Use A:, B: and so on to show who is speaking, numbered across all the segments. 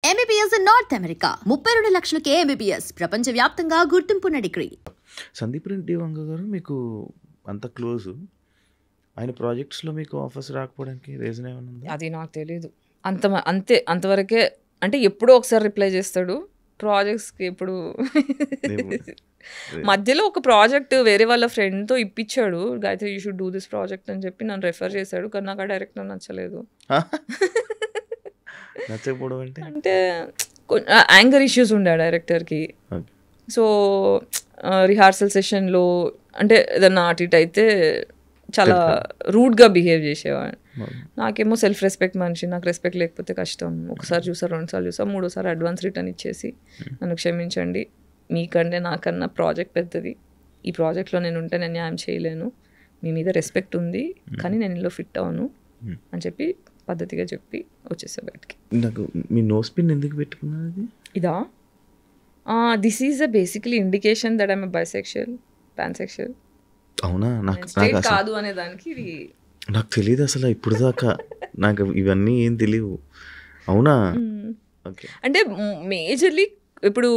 A: MBBS in North America. 32 లక్షలకే MBBS. ప్రపంచవ్యాప్తంగా గుర్తింపున్న degree.
B: Sandeep Reddy Vanga గారు మీకు అంత క్లోజ్. ఆయన ప్రాజెక్ట్స్లో మీకు ఆఫర్స్ రాకపోవడానికి రీజన్ ఏమైనా ఉందా?
C: అది నాకు తెలియదు. అంతవరకే. అంటే ఎప్పుడో ఒకసారి రిప్లై చేస్తాడు ప్రాజెక్ట్స్కి. ఎప్పుడు మధ్యలో ఒక ప్రాజెక్ట్ వేరే వాళ్ళ ఫ్రెండ్తో ఇప్పించాడు, Gayathri you should do this project అని చెప్పి నన్ను రెఫర్ చేశాడు. కానీ నాకు ఆ డైరెక్టర్ నచ్చలేదు.
B: నచ్చకపోవడం
C: అంటే యాంగర్ ఇష్యూస్ ఉండే ఆ డైరెక్టర్కి. సో రిహార్సల్ సెషన్లో అంటే ఏదన్నా అటు ఇటు అయితే చాలా రూడ్గా బిహేవ్ చేసేవాడు. నాకేమో సెల్ఫ్ రెస్పెక్ట్ మనిషి, నాకు రెస్పెక్ట్ లేకపోతే కష్టం. ఒకసారి చూసా, రెండుసార్లు చూసా, మూడోసారి అడ్వాన్స్ రిటర్న్ ఇచ్చేసి నన్ను క్షమించండి, మీకంటే నాకన్నా ప్రాజెక్ట్ పెద్దది, ఈ ప్రాజెక్ట్లో నేను ఉంటే నేను న్యాయం చేయలేను, మీ మీద రెస్పెక్ట్ ఉంది కానీ నేను ఇందులో ఫిట్ అవ్వను అని చెప్పి పద్ధతిగా చెప్పి వచ్చేసా బయటికి.
B: నాకు మీ నోస్ పిన్ ఎందుకు పెట్టుకున్నది?
C: ఇదా this is a basically indication that I'm bisexual, pansexual.
B: అవునా? నాకు
C: కాదు అనే దానికి ఇది
B: నాకు తెలియదు అసలు ఇప్పుడు దాకా. నాకు ఇవన్నీ ఏం తెలియవు. అవునా?
C: అంటే మేజర్లీ ఇప్పుడు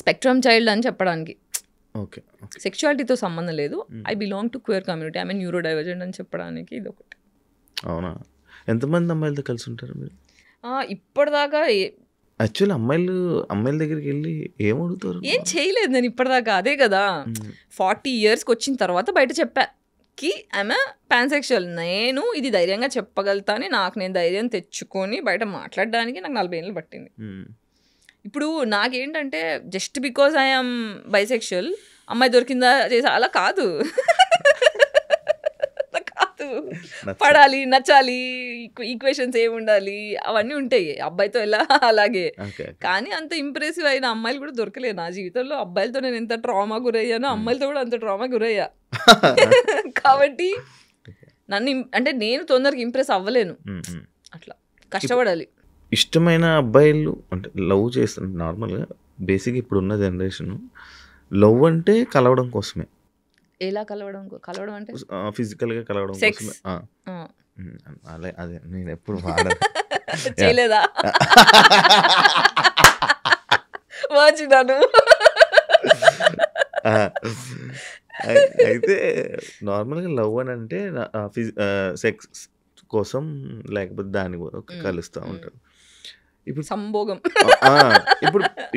C: స్పెక్ట్రమ్ చైల్డ్ అని చెప్పడానికి,
B: ఓకే,
C: సెక్షువాలిటీతో సంబంధం లేదు. I belong to queer community, I mean neuro divergent అని చెప్పడానికి ఇది ఒకటి.
B: అవునా? ఎంతమంది అమ్మాయిలతో కలిసి ఉంటారు మీరు
C: ఇప్పటిదాకా?
B: యాక్చువల్లీ అమ్మాయిల దగ్గరికి వెళ్ళి ఏం అడుగుతారు?
C: ఏం చేయలేదు నేను ఇప్పటిదాకా. అదే కదా 40 yearsకి వచ్చిన తర్వాత బయట చెప్పాకి ఐఎమ్ పాన్సెక్షువల్. నేను ఇది ధైర్యంగా చెప్పగలుగుతా అని నాకు నేను ధైర్యం తెచ్చుకొని బయట మాట్లాడడానికి నాకు 40 ఏళ్ళు పట్టింది. ఇప్పుడు నాకేంటంటే జస్ట్ బికాజ్ ఐఎమ్ బైసెక్షువల్ అమ్మాయి దొరికిందా చేసా అలా కాదు. పడాలి, నచ్చాలి, ఈక్వేషన్స్ ఏమి ఉండాలి అవన్నీ ఉంటాయి అబ్బాయితో ఎలా అలాగే. కానీ అంత ఇంప్రెసివ్ అయిన అమ్మాయిలు కూడా దొరకలేదు నా జీవితంలో. అబ్బాయిలతో నేను ఎంత ట్రామా గురయ్యానో అమ్మాయిలతో కూడా అంత ట్రామా గురయ్యా. కాబట్టి నన్ను అంటే నేను తొందరగా ఇంప్రెస్ అవ్వలేను, అట్లా కష్టపడాలి.
B: ఇష్టమైన అబ్బాయిలు అంటే లవ్ చేస్తారు నార్మల్గా. బేసిక్గా ఇప్పుడున్న జనరేషన్ లవ్ అంటే కలవడం కోసమే.
C: ఎలా కలవడం అంటే
B: ఫిజికల్గా కలవడం కోసమే. అదే నేను ఎప్పుడు
C: చేయలేదా? వాచినాను.
B: అయితే నార్మల్గా లవ్ అని అంటే సెక్స్ కోసం లేకపోతే దాని కలుస్తూ ఉంటారు. ఇప్పుడు
C: సంభోగం.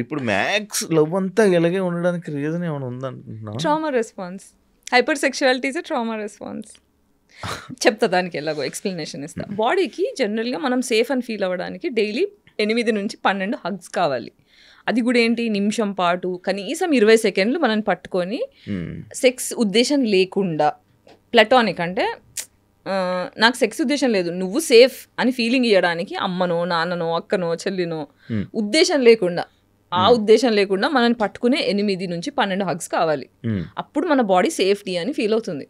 B: ఇప్పుడు మ్యాక్స్ లవ్ అంతా ఇలాగే ఉండడానికి రీజన్ ఏమైనా ఉందంటున్నా?
C: Trauma response. Hyper sexuality is trauma response. చెప్తా, దానికి ఎలాగో ఎక్స్ప్లెనేషన్ ఇస్తా. బాడీకి జనరల్గా మనం సేఫ్ అని ఫీల్ అవ్వడానికి డైలీ 8 నుంచి 12 హగ్స్ కావాలి. అది కూడా ఏంటి, నిమిషం పాటు కనీసం 20 సెకండ్లు మనం పట్టుకొని సెక్స్ ఉద్దేశం లేకుండా, ప్లటానిక్ అంటే నాకు సెక్స్ ఉద్దేశం లేదు, నువ్వు సేఫ్ అని ఫీలింగ్ ఇవ్వడానికి అమ్మనో నాన్ననో అక్కనో చెల్లినో ఉద్దేశం లేకుండా, ఆ ఉద్దేశం లేకుండా మనల్ని పట్టుకునే 8 నుంచి 12 హగ్స్ కావాలి. అప్పుడు మన బాడీ సేఫ్టీ అని ఫీల్ అవుతుంది.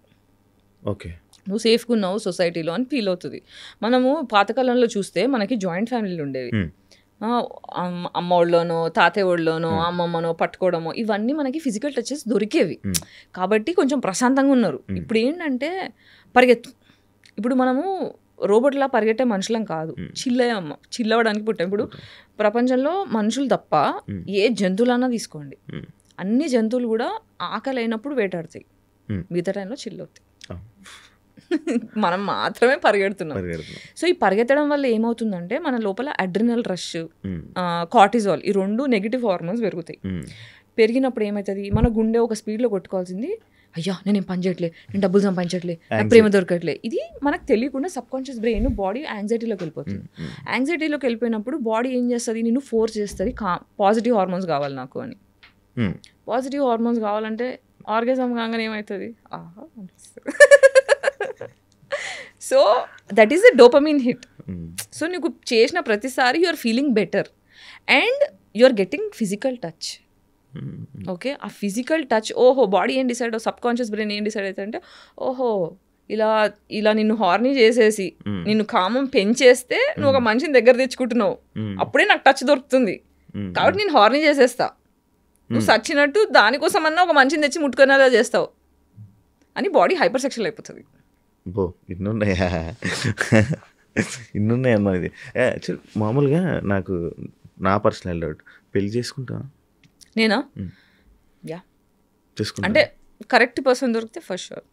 B: ఓకే,
C: నువ్వు సేఫ్గా ఉన్నావు సొసైటీలో అని ఫీల్ అవుతుంది. మనము పాతకాలంలో చూస్తే మనకి జాయింట్ ఫ్యామిలీలు ఉండేవి. అమ్మోళ్ళలోనో తాతయ్యోళ్ళలోనో అమ్మమ్మనో పట్టుకోవడమో ఇవన్నీ మనకి ఫిజికల్ టచెస్ దొరికేవి. కాబట్టి కొంచెం ప్రశాంతంగా ఉన్నారు. ఇప్పుడు ఏంటంటే ఇప్పుడు మనము రోబోట్లా పరిగెట్టే మనుషులం కాదు, చిల్లవడానికి పుట్టాం. ఇప్పుడు ప్రపంచంలో మనుషులు తప్ప ఏ జంతువులన్నా తీసుకోండి, అన్ని జంతువులు కూడా ఆకలి అయినప్పుడు వేటాడుతాయి, మిగతా టైంలో చిల్లవుతాయి. మనం మాత్రమే పరిగెడుతున్నాం. సో ఈ పరిగెత్తడం వల్ల ఏమవుతుందంటే మన లోపల అడ్రినల్ రష్, కార్టిజాల్, ఈ 2 నెగిటివ్ హార్మోన్స్ పెరుగుతాయి. పెరిగినప్పుడు ఏమవుతుంది, మన గుండె ఒక స్పీడ్లో కొట్టుకోవాల్సింది, అయ్యా నేనేం పని చేయట్లే, నేను డబ్బులు సంపాదించట్లే, నాకు ప్రేమ దొరకట్లే. ఇది మనకు తెలియకుండా సబ్ కాన్షియస్ బ్రెయిన్ బాడీ యాంగ్జైటీలోకి వెళ్ళిపోతుంది. యాంగ్జైటీలోకి వెళ్ళిపోయినప్పుడు బాడీ ఏం చేస్తుంది, నిన్ను ఫోర్స్ చేస్తుంది పాజిటివ్ హార్మోన్స్ కావాలి నాకు అని. పాజిటివ్ హార్మోన్స్ కావాలంటే ఆర్గాజం కాగానే ఏమవుతుంది, ఆహా అనిపిస్తుంది. So that is the dopamine hit. So నీకు చేసిన ప్రతిసారి you are feeling better and you are getting physical touch. Okay, ఆ ఫిజికల్ టచ్, ఓహో బాడీ ఏం డిసైడ్, సబ్ కాన్షియస్ బ్రెయిన్ ఏం డిసైడ్ అవుతుంది అంటే, ఓహో ఇలా నిన్ను హార్నీ చేసేసి నిన్ను కామం పెంచేస్తే నువ్వు ఒక మనిషిని దగ్గర తెచ్చుకుంటున్నావు, అప్పుడే నాకు టచ్ దొరుకుతుంది కాబట్టి నేను హార్నీ చేసేస్తా, నువ్వు సచ్చినట్టు దానికోసం అన్నా ఒక మనిషిని తెచ్చి ముట్టుకునేలా చేస్తావు అని బాడీ హైపర్ సెక్షువల్ అయిపోతుంది.
B: ఇన్నున్నాయమ్మా ఇది. యాక్చువల్ మామూలుగా నాకు నా పర్సనల్ డౌట్, పెళ్లి చేసుకుంటా
C: నేనా యా
B: చేసుకుంటా
C: అంటే కరెక్ట్ పర్సన్ దొరికితే ఫస్ట్ షూర్.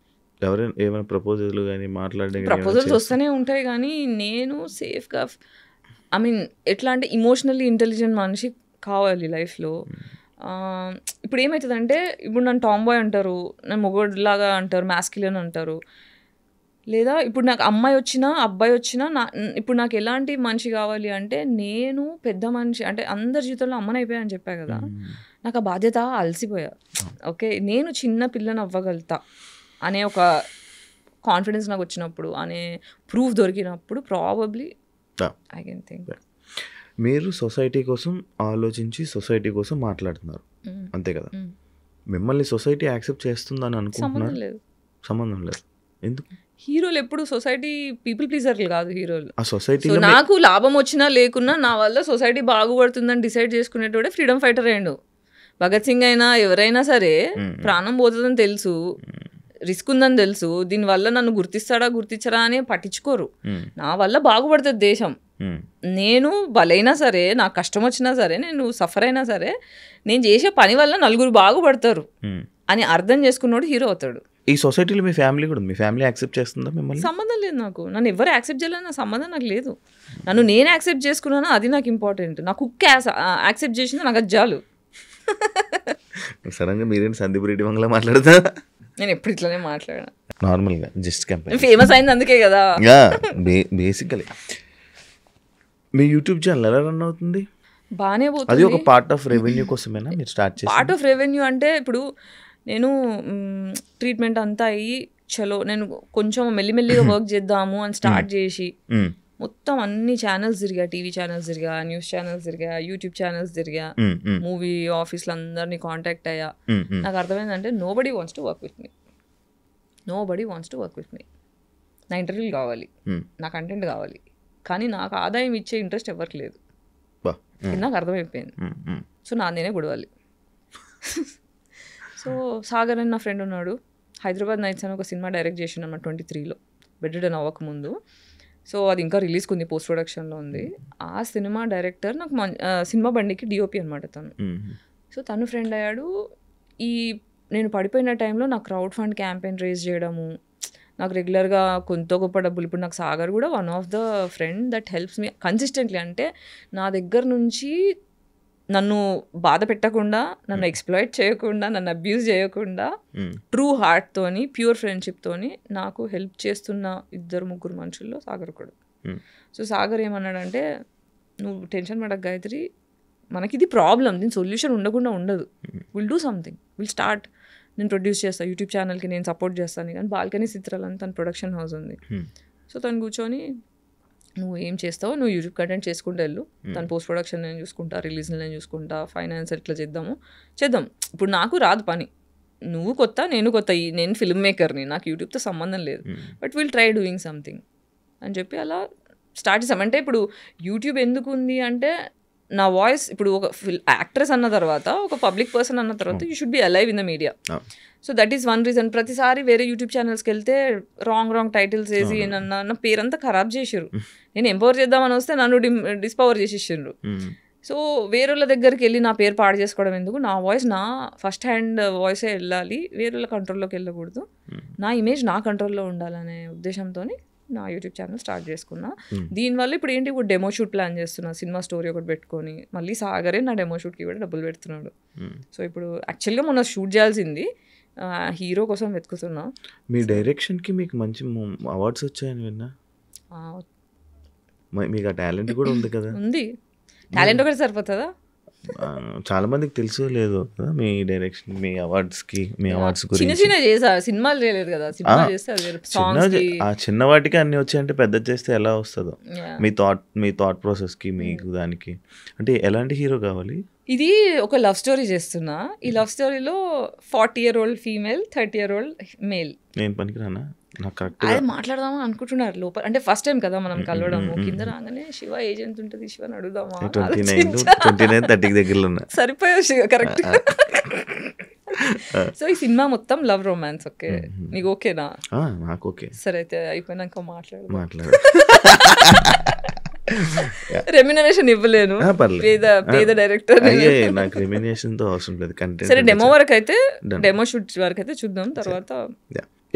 B: ఎవరైనా ఏమైనా ప్రపోజల్ కానీ మాట్లాడడం
C: ప్రపోజల్స్ వస్తూనే ఉంటాయి కానీ నేను సేఫ్గా ఐ మీన్ ఎట్లా అంటే ఇమోషనల్లీ ఇంటెలిజెంట్ మనిషి కావాలి లైఫ్లో. ఇప్పుడు ఏమవుతుందంటే ఇప్పుడు నన్ను టామ్ బాయ్ అంటారు, నన్ను మొగోడ్లాగా అంటారు, మ్యాస్కిలియన్ అంటారు. లేదా ఇప్పుడు నాకు అమ్మాయి వచ్చినా అబ్బాయి వచ్చినా ఇప్పుడు నాకు ఎలాంటి మనిషి కావాలి అంటే నేను పెద్ద మనిషి అంటే అందరి జీవితంలో అమ్మని అయిపోయా అని చెప్పా కదా, నాకు ఆ బాధ్యత అలసిపోయా. ఓకే నేను చిన్న పిల్లని అవ్వగలుగుతా అనే ఒక కాన్ఫిడెన్స్ నాకు వచ్చినప్పుడు, అనే ప్రూఫ్ దొరికినప్పుడు ప్రాబబ్లీ ఐ కెన్ థింక్.
B: మీరు సొసైటీ కోసం ఆలోచించి సొసైటీ కోసం మాట్లాడుతున్నారు అంతే కదా. మిమ్మల్ని సొసైటీ యాక్సెప్ట్ చేస్తుందని అనుకుంటున్నారు? సంబంధం లేదు. ఎందుకు?
C: హీరోలు ఎప్పుడు సొసైటీ పీపుల్ ప్లీజర్లు కాదు హీరోలు.
B: ఆ సొసైటీ
C: నాకు లాభం వచ్చినా లేకున్నా నా వల్ల సొసైటీ బాగుపడుతుందని డిసైడ్ చేసుకునేటోడే ఫ్రీడమ్ ఫైటర్ అయ్యిండు. భగత్ సింగ్ అయినా ఎవరైనా సరే ప్రాణం పోతుందని తెలుసు, రిస్క్ ఉందని తెలుసు, దీనివల్ల నన్ను గుర్తిస్తాడా గుర్తించరా అని పట్టించుకోరు. నా వల్ల బాగుపడుతుంది దేశం, నేను బలైనా సరే నాకు కష్టం వచ్చినా సరే నేను సఫర్ అయినా సరే నేను చేసే పని వల్ల నలుగురు బాగుపడతారు అని అర్థం చేసుకున్నాడు హీరో అవుతాడు.
B: ఈ సొసైటీలో మీ ఫ్యామిలీ కూడా, మీ ఫ్యామిలీ యాక్సెప్ట్ చేస్తుందా మిమ్మల్ని?
C: సంబంధం లేదు నాకు, నన్ను ఎవరు యాక్సెప్ట్ చేయాలని నా సంబంధం నాకు లేదు. నన్ను నేను యాక్సెప్ట్ చేసుకున్నాను అది నాకు ఇంపార్టెంట్. నా కుక్ యాక్సెప్ట్ చేసింది నాకు అది చాలు.
B: సడన్గా మీరేంటి సందీప్ రెడ్డి మంగళ మాట్లాడతా?
C: నేను ఎప్పుడు ఇట్లానే మాట్లాడా
B: నార్మల్గా జస్ట్ కంపెనీ
C: ఫేమస్ అయింది అందుకే కదా.
B: బేసికలీ మీ యూట్యూబ్ ఛానల్ ఎలా రన్ అవుతుంది?
C: బాగానే పోతుంది.
B: అది ఒక పార్ట్ ఆఫ్ రెవెన్యూ కోసమేనా మీరు స్టార్ట్ చేసి?
C: పార్ట్ ఆఫ్ రెవెన్యూ అంటే ఇప్పుడు నేను ట్రీట్మెంట్ అంతా అయ్యి చలో నేను కొంచెం మెల్లిమెల్లిగా వర్క్ చేద్దాము అని స్టార్ట్ చేసి మొత్తం అన్ని ఛానల్స్ తిరిగా, టీవీ ఛానల్స్ తిరిగా, న్యూస్ ఛానల్స్ తిరిగా, యూట్యూబ్ ఛానల్స్ తిరిగా, మూవీ ఆఫీస్లో అందరినీ కాంటాక్ట్ అయ్యా. నాకు అర్థమైందంటే nobody wants to work with me, nobody wants to work with me. నా ఇంటర్వ్యూలు కావాలి, నా కంటెంట్ కావాలి, కానీ నాకు ఆదాయం ఇచ్చే ఇంట్రెస్ట్ ఎవరికి లేదు. నాకు అర్థమైపోయింది. సో నేనే గుడవాలి. సో సాగర్ అని నా ఫ్రెండ్ ఉన్నాడు, హైదరాబాద్ నైట్స్ అని ఒక సినిమా డైరెక్ట్ చేసిన అన్నమాట 23లో, బెడ్ రిడన్ అవ్వకముందు. సో అది ఇంకా రిలీజ్కి ఉంది, పోస్ట్ ప్రొడక్షన్లో ఉంది. ఆ సినిమా డైరెక్టర్ నాకు సినిమా బండికి డిఓపి అనమాట తను. సో తను ఫ్రెండ్ అయ్యాడు. ఈ నేను పడిపోయిన టైంలో నాకు క్రౌడ్ ఫండ్ క్యాంపెయిన్ రేజ్ చేయడము, నాకు రెగ్యులర్గా కొంత గొప్ప డబ్బులు. ఇప్పుడు నాకు సాగర్ కూడా one of the friend that helps me consistently. అంటే నా దగ్గర నుంచి నన్ను బాధ పెట్టకుండా, నన్ను ఎక్స్ప్లాయిట్ చేయకుండా, నన్ను అబ్యూజ్ చేయకుండా ట్రూ హార్ట్తోని ప్యూర్ ఫ్రెండ్షిప్తోని నాకు హెల్ప్ చేస్తున్న 2-3 మనుషుల్లో సాగర్ కూడా. సో సాగర్ ఏమన్నాడంటే, నువ్వు టెన్షన్ పడక గాయత్రి, మనకి ఇది ప్రాబ్లం, దీని సొల్యూషన్ ఉండకుండా ఉండదు, will do something, will start. నేను ప్రొడ్యూస్ చేస్తాను యూట్యూబ్ ఛానల్కి, నేను సపోర్ట్ చేస్తాను. కానీ బాల్కనీ చిత్రాలని తన ప్రొడక్షన్ హౌస్ ఉంది. సో తను కూర్చొని నువ్వు ఏం చేస్తావు, నువ్వు యూట్యూబ్ కంటెంట్ చేసుకుంటూ వెళ్ళు, తను పోస్ట్ ప్రొడక్షన్ నేను చూసుకుంటా, రిలీజ్ నేను చూసుకుంటా, ఫైనాన్స్ ఎట్లా చేద్దాం. ఇప్పుడు నాకు రాదు పని, నువ్వు కొత్త నేను కొత్త, నేను ఫిల్మ్ మేకర్ని, నాకు యూట్యూబ్తో సంబంధం లేదు, but will try doing something అని చెప్పి అలా స్టార్ట్ చేసాం. అంటే ఇప్పుడు యూట్యూబ్ ఎందుకు ఉంది అంటే, నా వాయిస్ ఇప్పుడు ఒక యాక్ట్రెస్ అన్న తర్వాత, ఒక పబ్లిక్ పర్సన్ అన్న తర్వాత you should be alive in the media. So that is one reason. ప్రతిసారి వేరే యూట్యూబ్ ఛానల్స్కి వెళ్తే రాంగ్ టైటిల్స్ వేసి నా పేరంతా ఖరాబ్ చేసారు. నేను ఎంపవర్ చేద్దామని వస్తే నన్ను డిస్పవర్ చేసేసారు. సో వేరే వాళ్ళ దగ్గరికి వెళ్ళి నా పేరు పాడు చేసుకోవడం ఎందుకు, నా వాయిస్ నా ఫస్ట్ హ్యాండ్ వాయిసే వెళ్ళాలి, వేరే వాళ్ళ కంట్రోల్లోకి వెళ్ళకూడదు, నా ఇమేజ్ నా కంట్రోల్లో ఉండాలనే ఉద్దేశంతో నా యూట్యూబ్ ఛానల్ స్టార్ట్ చేసుకున్నా. దీనివల్ల ఇప్పుడు ఏంటి, ఇప్పుడు డెమో షూట్ ప్లాన్ చేస్తున్నా, సినిమా స్టోరీ ఒకటి పెట్టుకొని. మళ్ళీ సాగరే నా డెమో షూట్కి కూడా డబ్బులు పెడుతున్నాడు. సో ఇప్పుడు యాక్చువల్గా మొన్న షూట్ చేయాల్సింది, హీరో కోసం వెతుకుతున్నా.
B: మీ డైరెక్షన్కి మీకు మంచి అవార్డ్స్ వచ్చాయని విన్నా. మీకు ఆ టాలెంట్ కూడా ఉంది కదా?
C: ఉంది. టాలెంట్ ఒకటి సరిపోతుందా?
B: చాలా మందికి తెలుసు లేదు కదా మీ డైరెక్షన్, మీ అవార్డ్స్కి, మీ అవార్డ్స్ గురించి.
C: చిన్న చేసా, సినిమాలు చేయలేదు కదా, సినిమా చేస్తే
B: ఆ చిన్న వాటికి అన్ని వచ్చాయంటే పెద్ద చేస్తే ఎలా వస్తుందో. మీ థాట్ ప్రాసెస్కి, మీకు దానికి అంటే ఎలాంటి హీరో కావాలి?
C: ఇది ఒక లవ్ స్టోరీ చేస్తున్నా. ఈ లవ్ స్టోరీలో 40-year-old ఫీమేల్, 30-year-old మేల్.
B: నేను పనికిరానా? నాకు కరెక్ట్
C: అది మాట్లాడదామా అనుకుంటున్నారు లోపల. అంటే ఫస్ట్ టైం కదా మనం కలవడము. కింద రాగానే శివ ఏజెంట్ ఉంటుంది, శివని అడుగుదామా,
B: 29-30 దగ్గరలో ఉన్నా.
C: సరిపోయావు శివ, కరెక్ట్. సో ఈ సినిమా మొత్తం లవ్ రొమాన్స్. ఓకే, నీకు ఓకేనా?
B: నాకు ఓకే.
C: సరే అయితే అయిపోయినాక
B: మాట్లాడు.
C: రెమ్యునరేషన్ ఇవ్వలేను, పేద డైరెక్టర్.
B: నాకు రెమ్యునరేషన్ తో అవసరం లేదు. కంటెంట్
C: సరే, డెమో వరకు అయితే, డెమో షూట్ వరకు అయితే చూద్దాం, తర్వాత